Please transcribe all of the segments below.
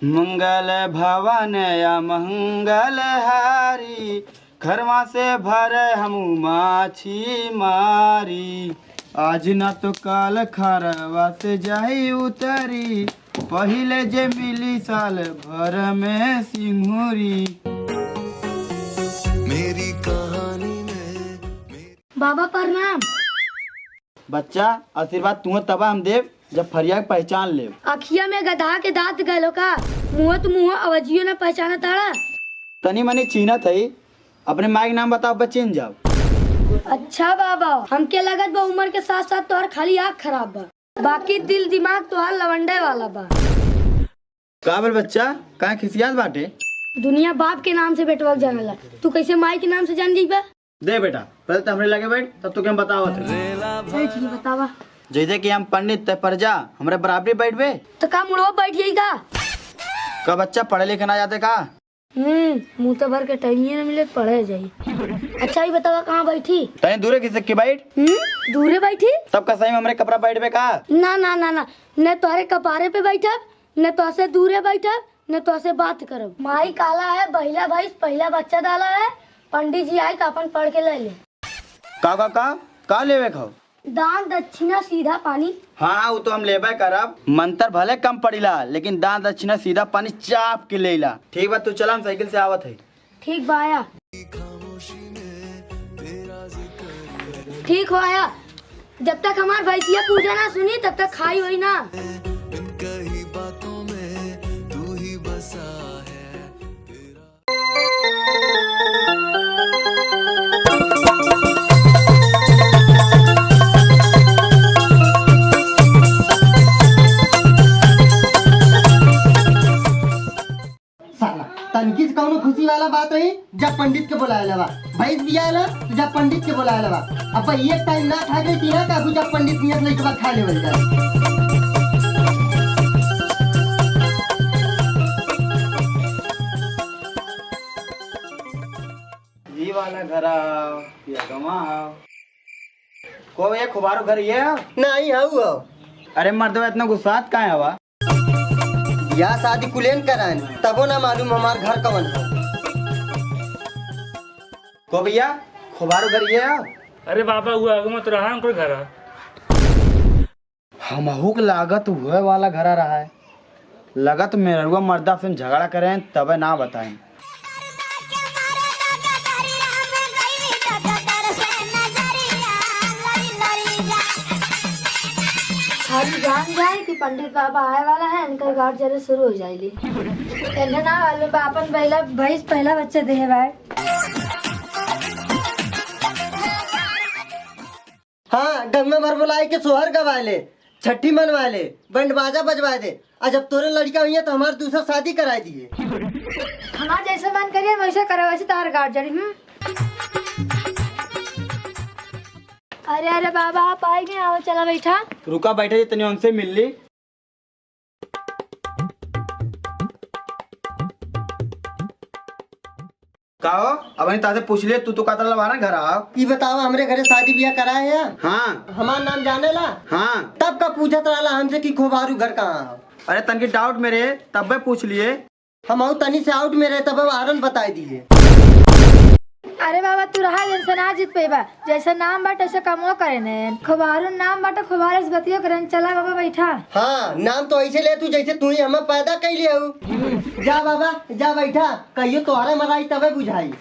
मंगल भवन या मंगल हारी, घरवा से भरे हमू माछी मारी। आज न तो काल खरवा से जाई उतरी, पहिले जे मिली साल भर में सिंघुरी। मेरी कहानी में बाबा प्रणाम। बच्चा आशीर्वाद तुम्हें तबा हम देव जब फरिया के पहचान ले। अखिया में गधा के दांत गलो का, मुँह तो मुँह अवजियो न पहचाना ताड़ा। तनी मनी चीना थई, अपने माँ के नाम बताओ बच्चे जाओ। अच्छा बाबा, हमके लगत बा उम्र के साथ साथ तोहर खाली आँख खराब बा, बाकी दिल दिमाग तोहर लवंडे वाला बा। काबर बच्चा कहाँ खिसियात बाटे? दुनिया बाप के नाम से बेटवा जानेला, तू कैसे माई के नाम से जान ली बा? दे बेटा पहले तो हमरे लगे बैठ, तब तो क्या बताओ। बैठ ही बतावा। जैसे कि हम पंडित तय प्रजा हमरे बराबरी बैठ बे। तो का मुड़वा बैठ जाएगा? का बच्चा पढ़े लिखे ना जाते का? मुँह तो भर के टाइम न मिले पढ़े जाई। अच्छा ही बतावा कहाँ बैठी? तय दूरे किसे के बैठ? दूरे बैठी? तब का सही में हमरे कपड़ा बैठ बे का? ना ना ना ना, न तोहरे कपारे पे बैठब, न तो से दूरे बैठब, न तो से बात करब। माई काला है, बहिला भाई पहला बच्चा डाला है, पंडित जी आए तो अपन पढ़ के ले ले। का लेवे खाओ? दान दक्षिणा सीधा पानी। हाँ वो तो हम लेबे करब, मंत्र भले कम पड़ीला लेकिन दान दक्षिणा सीधा पानी चाप के लेला। ठीक बा, तू चला हम साइकिल से आवत है। ठीक बा आया। ठीक हो आया। जब तक हमार भैंसिया पूजा ना सुनी तब तक खाई हुई ना। कई बातों में तू ही बसा है। तनकी से कौनो खुशी वाला बात रही जब पंडित के बुलाया बा, भैंस दिया ना तो जब पंडित के बुलाया बा। अब एक टाइम ना खा गई तीना का जब पंडित नियत नहीं के बाद खा लेवल जाए। जी वाला घर आओ या गवा आओ। को ये खुबारो घर ये आओ? नहीं हाउ। अरे मर्दवा इतना गुस्सात काहे हवा? या शादी कुलेन करान तबो ना मालूम हमार घर कवन है। को भैया खुबारो घर ये आओ? अरे बाबा हुआ मत रहा उनका घर। हमहू के लागत हुए वाला घर आ रहा है। लगत मेरुआ मर्दा से झगड़ा करें तब ना बताएं। खाली जान जाए कि पंडित बाबा आए वाला है, इनका गाड़ जरे शुरू हो जाएगी। ना वाले बापन पहला भैंस पहला बच्चा दे भाई। हाँ गंगा भर बुलाए के सोहर गवा ले, छठी मनवा ले, बैंड बाजा बजवा दे। और जब तोरे लड़का हुई है तो हमारे दूसरा शादी करा दिए। हमारा जैसे मन करिए वैसे करे, वैसे तार गाड़ जड़ी। अरे अरे बाबा आप आएंगे, आओ चला बैठा। रुका बैठे जितनी उनसे मिल ली। कहो अब तासे पूछ लिया, तू तो कहता लवाना घर आओ। ये बताओ हमरे घरे शादी ब्याह कराए है? हाँ हमार नाम जाने ला? हाँ। तब का पूछत रहा हमसे कि खोबारू घर कहाँ है। अरे तनकी डाउट मेरे तब भी पूछ लिए। हम तनी से आउट में रहे तब आरन बताई दिए। अरे बाबा तू रहा जैसे ना जीत पेबा, जैसे नाम बाट ऐसे कमो करे ने। खुबारू नाम बाट खुबारे से गतियो करे। चला बाबा बैठा। हाँ नाम तो ऐसे ले तू जैसे तू ही हमें पैदा कर लिया। जा बाबा जा बैठा, कहियो तोहरे मराई तबे बुझाई।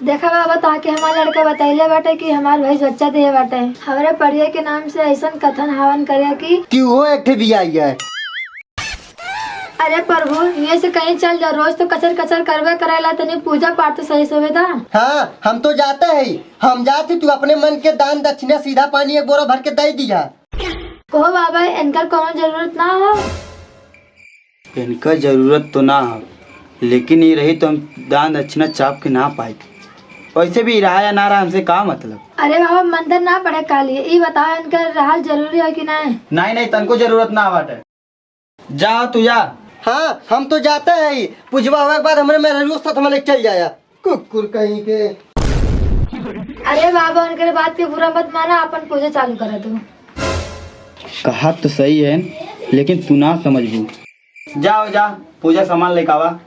देखा बाबा ताकि हमारा लड़का बताइले बाटे कि हमार भैंस बच्चा दे बाटे। हमारे पढ़िए के नाम से ऐसा कथन हवन करे कि वो एक भी आई है। अरे प्रभु ये से कहीं चल जा, रोज तो कचर कचर करवे करेला, तनी पूजा पाठ तो सही से होवेदा। हाँ हम तो जाते हैं, हम जाते तू अपने मन के दान दक्षिणा सीधा पानी एक बोरा भर के दे दिया। कहो बाबा इनकर कोनो जरूरत ना हो। इनका जरूरत तो ना हो, लेकिन ये रही तो हम दान दक्षिणा चाप के ना पाए। वैसे भी रहा या ना रहा हमसे का मतलब। अरे बाबा मंदिर ना पड़े काली, ये बताओ इनका रहल जरूरी है कि नहीं? नहीं नहीं तनको जरूरत ना बाटे। जा तू जा, हाँ हम तो जाते हैं ही, पूजवा हुआ के बाद हमारे मेरे रोज साथ हमारे चल जाया कुकुर कहीं के। अरे बाबा उनके बात के बुरा मत माना, अपन पूजा चालू करा दो। कहा तो सही है लेकिन तू ना समझबू। जाओ जा पूजा सामान लेके आवा।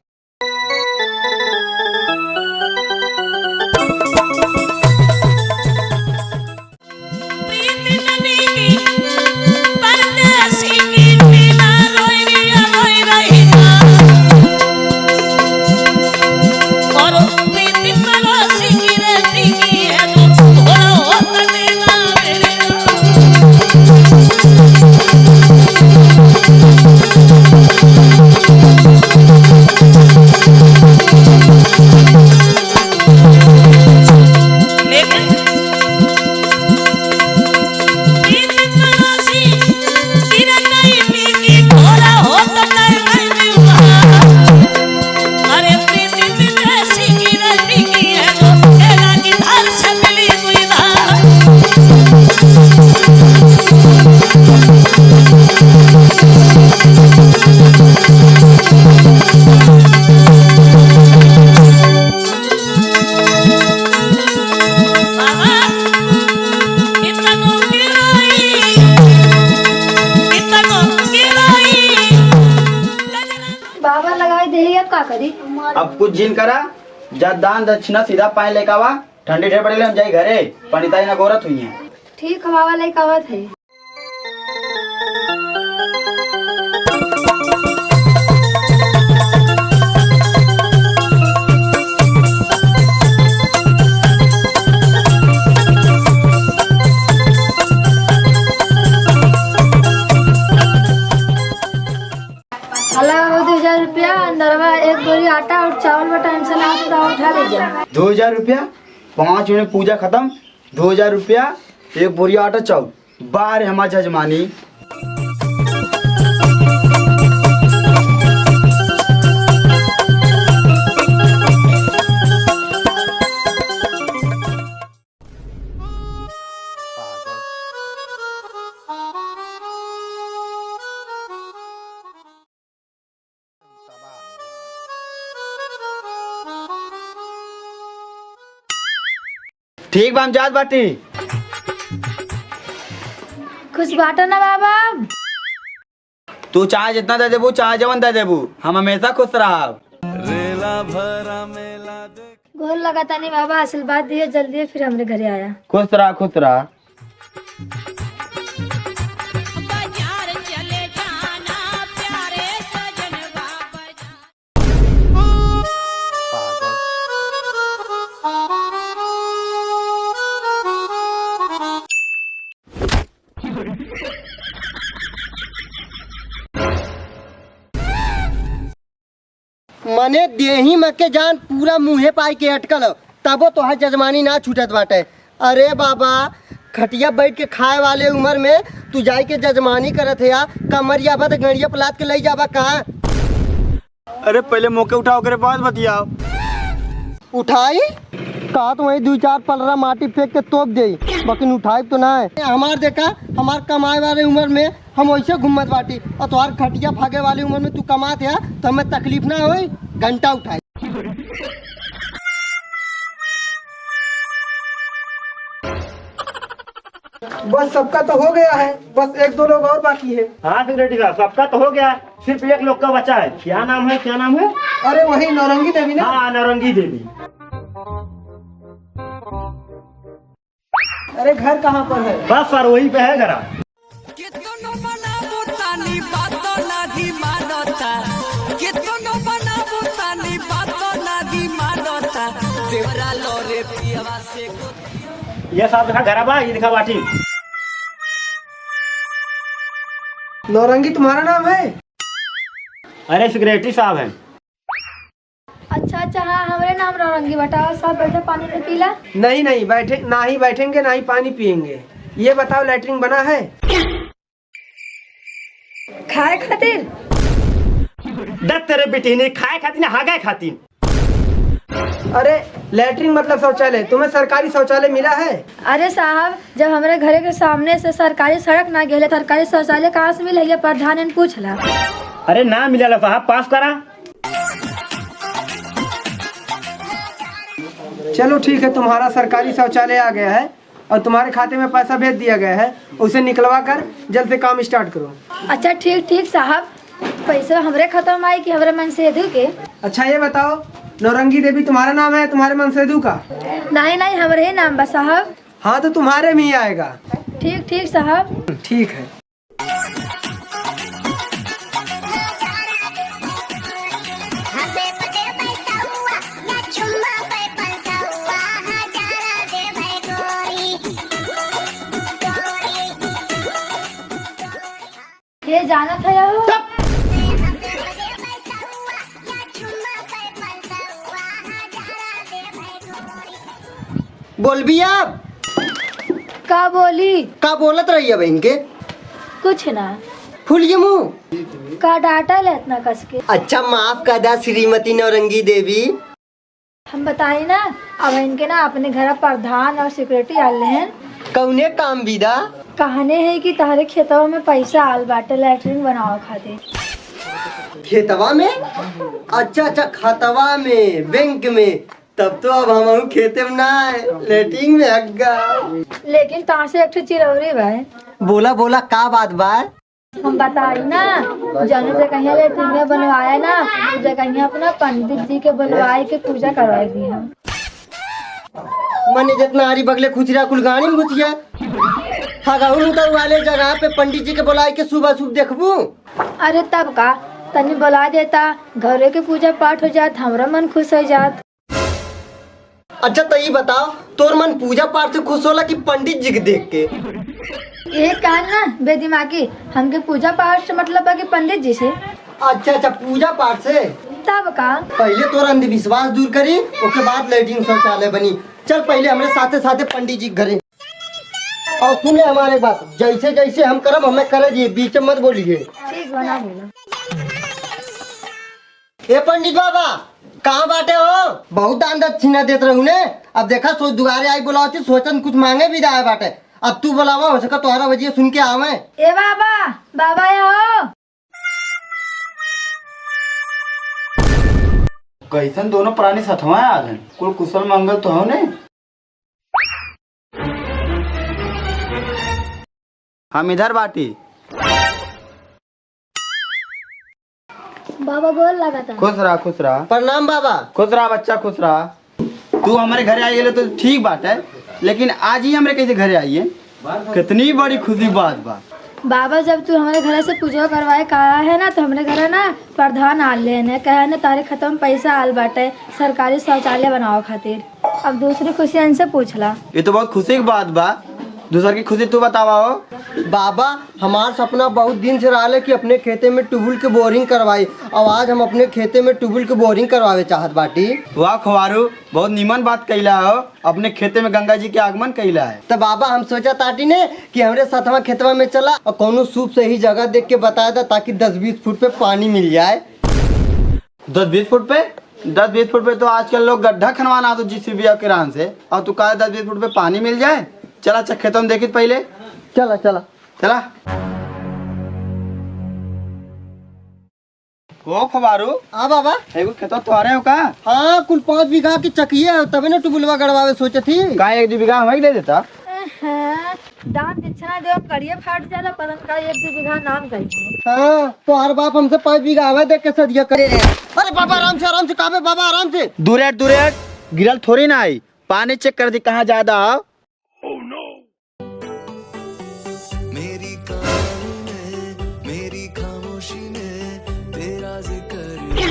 बाबा लगाई दे अब का करी। अब कुछ जिन करा जा दान दक्षिणा सीधा पाए लेके आवा। ठंडी ढेर पड़े हम जाए घरे पनिताई ना गोरत हुई है। ठीक है बाबा लेके आवत है। अल्लाह 2000 रुपया, नरवा 1 बोरी आटा और चावल बटा टाइम से ना तो उठा ले जा। 2000 रुपया 5 मिनट पूजा खत्म। 2000 रुपया 1 बोरी आटा चावल। बाहर हमार जजमानी। ठीक बा हम जात बाटी। कुछ बाटा ना बाबा। तू चाहे जितना दे देबू चाहे जवन दे देबू हम हमेशा खुश रहब। रेला भरा मेला देख गोल लगाता नहीं बाबा, आशीर्वाद दिए जल्दी फिर हमरे घरे आया। खुश रहा खुश रहा। मने देही में के जान पूरा मुँहे पाई के अटकल हो, तबो तो जजमानी ना छूटत बाटे। अरे बाबा खटिया बैठ के खाए वाले उम्र में तू जाई के जजमानी करत है या कमरिया बद गड़िया पलात के ले जाबा कहाँ। अरे पहले मौके उठाओ करे बाद बतियाओ। उठाई कहा तो वही 2-4 पलरा माटी फेंक के तोप दे, बाकी उठाई तो ना है। हमार देखा हमार कमाए वाले उम्र में हम वैसे घूमत बाटी और तुम्हार खटिया भागे वाली उम्र में तू कमात है तो हमें तकलीफ ना हो। घंटा उठाई बस सबका तो हो गया है, बस 1-2 लोग और बाकी है। हाँ सेक्रेटरी साहब सबका तो हो गया, सिर्फ एक लोग का बचा है। क्या नाम है क्या नाम है? अरे वही नौरंगी देवी ना। हाँ नौरंगी देवी। अरे घर कहाँ पर है? बस सर वही पे है घरा। ये साहब देखा घरा बा, ये देखा बाटी। नौरंगी तुम्हारा नाम है? अरे सेक्रेटरी साहब है। अच्छा अच्छा हाँ हमारे नाम नौरंगी बताओ। सब बैठे पानी में पीला। नहीं नहीं बैठे ना ही बैठेंगे ना ही पानी पियेंगे। ये बताओ लैट्रिन बना है? खाए खातिर? दत्त तेरे बेटी ने खाए खाती ना हागाए खाती। अरे लैट्रिन मतलब शौचालय, तुम्हें सरकारी शौचालय मिला है? अरे साहब जब हमारे घरे के सामने से सरकारी सड़क ना गेले सरकारी शौचालय कहाँ से मिले? प्रधान ने पूछला। अरे ना मिला साहब, पास करा। चलो ठीक है, तुम्हारा सरकारी शौचालय आ गया है और तुम्हारे खाते में पैसा भेज दिया गया है। उसे निकलवा कर जल्द से काम स्टार्ट करो। अच्छा ठीक ठीक साहब, पैसा हमरे खत्म आई कि हमरे मन से दू के? अच्छा ये बताओ, नौरंगी देवी तुम्हारा नाम है तुम्हारे मनसेदू का? नहीं नहीं, हमरे ही नाम बा साहब। हाँ तो तुम्हारे में ही आएगा। ठीक ठीक साहब। ठीक है। ये जाना था यार। बोल भी आप का बोली? का बोलत रही है बहन के? कुछ ना। फूल के मुंह का डाटा ले इतना कस के? अच्छा माफ कर दा श्रीमती नौरंगी देवी। हम बताई ना, अब इनके ना अपने घर प्रधान और सिक्योरिटी आल हैं। कौने काम विदा? कहने है कि तारे खेतों में पैसा आल बाटे लैट्रिन बनाओ खातिर। खेतवा में? अच्छा अच्छा, खतवा में, बैंक में। तब तो अब हम खेते में ना लेटिंग में हग्गा। लेकिन तार से एक चिरौरी भाई। बोला बोला का बात बा? हम बताई ना, जने से कहीं लेट्रिन में बनवाया ना, उसे कहीं अपना पंडित जी के बुलवाए के पूजा करवाई दी हम। मने जितना हरी बगले खुचरा कुलगानी में घुस गया। हगाऊ तो वाले जगह पे पंडित जी के बुलाए के सुबह सुबह देखबू। अरे तब का तनी बुला देता, घरे के पूजा पाठ हो जात, हमरा मन खुश हो जात। अच्छा तो ये बताओ, तोर मन पूजा पाठ से खुश होला कि पंडित जी के देख के? ये कान ना बेदिमागी, हमके पूजा पाठ से मतलब है कि पंडित जी से। अच्छा अच्छा, पूजा पाठ से। तब का पहले तोर अंधविश्वास दूर करी, उसके बाद लैट्रिन शौचालय बनी। चल पहले हमारे साथे साथे पंडित जी घरे। और सुने हमारे बात, जैसे जैसे हम करब हमें करे जी, बीच में मत बोलिए। ठीक बना बोला। ए पंडित बाबा कहाँ बाटे हो? बहुत दान दक्षिणा देते रहू ने। अब देखा सोच दुआरे आई बुलाओ थी, सोचन कुछ मांगे भी दाए बाटे। अब तू बुलावा, हो सका तुम्हारा वजह सुन के आवे। ए बाबा, बाबा यहाँ। कैसन दोनों प्राणी सथवा आ गए, कुल कुशल मंगल तो हो ने? हम इधर बाटी। बाबा बोल लगा था। खुश रहा खुश रहा। प्रणाम बाबा। खुश रहा बच्चा खुश रहा। तू हमारे घरे आई गेले तो ठीक बात है, लेकिन आज ही हमारे कैसे घरे आई है, कितनी बड़ी खुशी बात बा। बाबा जब तू हमारे घर से पूजा करवाए कहा है ना, तो हमारे घर ना प्रधान आल लेने कहा है ना, तारे खत्म पैसा आल बाटे सरकारी शौचालय बनाओ खातिर। अब दूसरी खुशी इनसे पूछला। ये तो बहुत खुशी की बात बा। दूसर की खुशी तू बतावा हो। बाबा हमार सपना बहुत दिन से रहा कि अपने खेते में ट्यूबवेल के बोरिंग करवाई, और आज हम अपने खेते में ट्यूबवेल के बोरिंग करवावे चाहत बाटी। वाह खवारू, बहुत नीमन बात कैला हो, अपने खेते में गंगा जी के आगमन कैला है। तो बाबा हम सोचा ताटी ने कि हमरे साथवा खेतवा में चला और कोनो शुभ सही जगह देख के बताया था, ताकि 10-20 फुट पे पानी मिल जाए। 10-20 फुट पे? 10-20 फुट पे तो आजकल लोग गड्ढा खनवाना तो JCB के रान से, और तू कहा 10-20 फुट पे पानी मिल जाए। चला अच्छा खेतों में देखी पहले। चला चला चला। ओ खबारू। हाँ बाबा। एगो खेतवा तुम्हारे हो का? हाँ कुल 5 बीघा की चकिया है, तभी ना ट्यूबवेलवा गड़वावे सोचे थी। का 1-2 बीघा हमें दे देता? दान दक्षिणा देव करिए फाट जाला, परन का 1-2 बीघा नाम करिए। हाँ तो हर बाप हमसे 5 बीघा हवा देख के सदिया करे रहे। अरे बाबा आराम से काबे बाबा आराम से। दूर हट गिरल थोड़ी ना आई, पानी चेक कर दी कहाँ ज्यादा आओ। मेरी कहानी में, मेरी खामोशी में तेरा जिक्र है,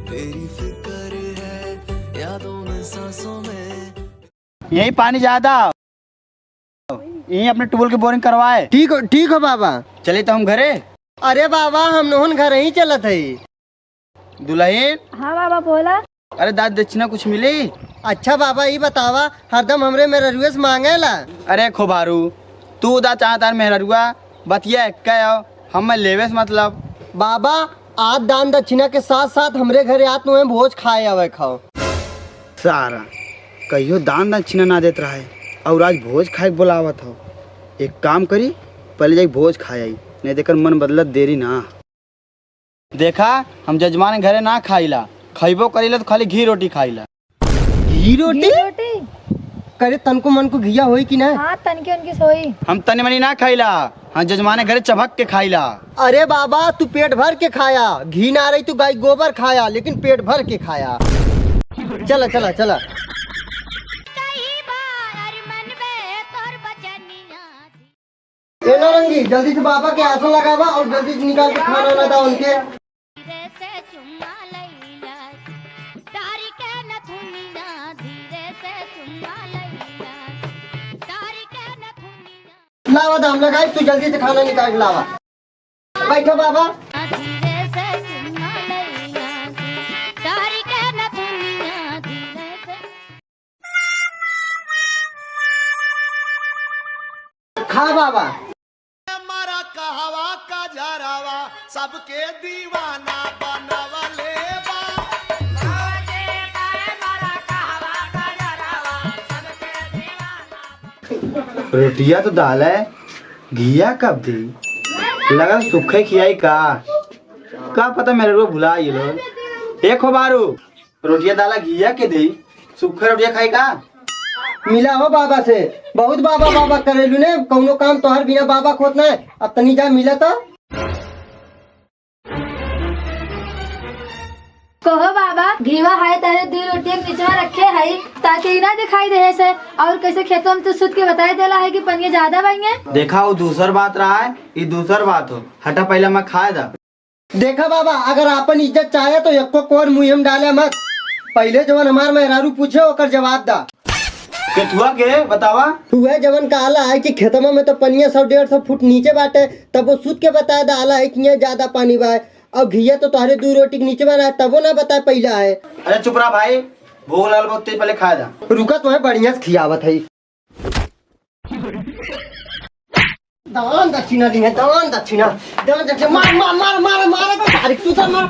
तेरी फिक्र है, यादों में सांसों में। यही पानी ज्यादा आओ, यही अपने ट्यूबवेल की बोरिंग करवाए। ठीक हो बाबा। चले तो हम घरे। अरे बाबा हम नोहन घर ही चलत है। दुल्हन। हाँ बाबा बोला। अरे दाद दक्षिणा कुछ मिली? अच्छा बाबा ये बतावा, हरदम हमरे मेरा रुएस मांगेला। अरे खोबारू, तू उदा चाहता मेहरुआ बतिया क्या हम लेवेस मतलब। बाबा आज दान दक्षिणा के साथ साथ हमरे घरे आत में भोज खाए आवे खाओ। सारा कहियो दान दक्षिणा ना देत रहा है, और आज भोज खाए बुलावत हो। एक काम करी, पहले जाके भोज खाए आई, नहीं देकर मन बदलत देरी ना। देखा हम जजमान घरे ना खाइला, खइबो करीला तो खाली घी रोटी खाइला। घी रोटी रोटी करे तनको मन को घिया होई कि ना? हाँ तनके उनकी सोई। हम तनी मनी ना खाइला, हाँ जजमान घरे चबक के खाइला। अरे बाबा तू पेट भर के खाया, घी ना रही तू गाय गोबर खाया, लेकिन पेट भर के खाया। चला चला चला। ए नारंगी जल्दी से बाबा के आसन लगावा और जल्दी से निकाल के खाना वाना दो उनके। लावा दाम लगाई, तू जल्दी से खाना निकाल के लावा। बैठो बाबा। खा बाबा। हमारा कहवा का जरावा सबके दीवाना बनवले बा। रोटिया तो दाल है, घिया कब दी? लगा सूखे खियाई का पता मेरे को भुला ये लोग। एक हो बारू रोटिया दाला घिया के दी, सूखे रोटिया खाई का? मिला हो बाबा से, बहुत बाबा बाबा करेलू ने, कौनो काम तो हर बिना बाबा खोदना है। अब तनी जा मिला तो कहो बाबा घीवा है तारे दी रोटियां नीचवा रखे है ताकि ना दिखाई दे से, और कैसे खेतों में तो सुध के बताए देला है कि पनिया ज्यादा बनेंगे। देखा वो दूसर बात रहा है, ये दूसर बात हो। हटा पहले मैं खाए दा। देखा बाबा, अगर आपन इज्जत चाहे तो एको कोर मुँह में डाले मत। पहले जवन हमार मेहरारू पूछे ओकर जवाब दा। केथुआ के बतावा। वह जवन कहला है कि खेतमा में तो पनिया 100-150 फुट नीचे बाटे, तब वो सुध के बताया डाला है कि यहाँ ज्यादा पानी बा है। अब घिया तो तुम्हारे 2 रोटी के नीचे बना है, तब वो ना बताए पहला है। अरे चुप रहा भाई, भूख लगल बहुत तेज, पहले खाए दा। रुका तुम्हें बढ़िया से खियावत है। दान दक्षिणा दी है, दान दक्षिणा, दान दक्षिणा, मार मार मार मार मार तो तारीख तू सर मार।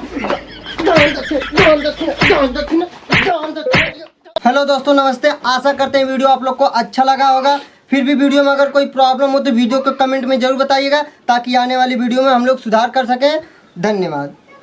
दान दक्षिणा, दान दक्षिणा, दान दक्षिणा, दान दक्षिणा। हेलो दोस्तों नमस्ते, आशा करते हैं वीडियो आप लोग को अच्छा लगा होगा। फिर भी वीडियो में अगर कोई प्रॉब्लम हो तो वीडियो को कमेंट में जरूर बताइएगा, ताकि आने वाली वीडियो में हम लोग सुधार कर सकें। धन्यवाद।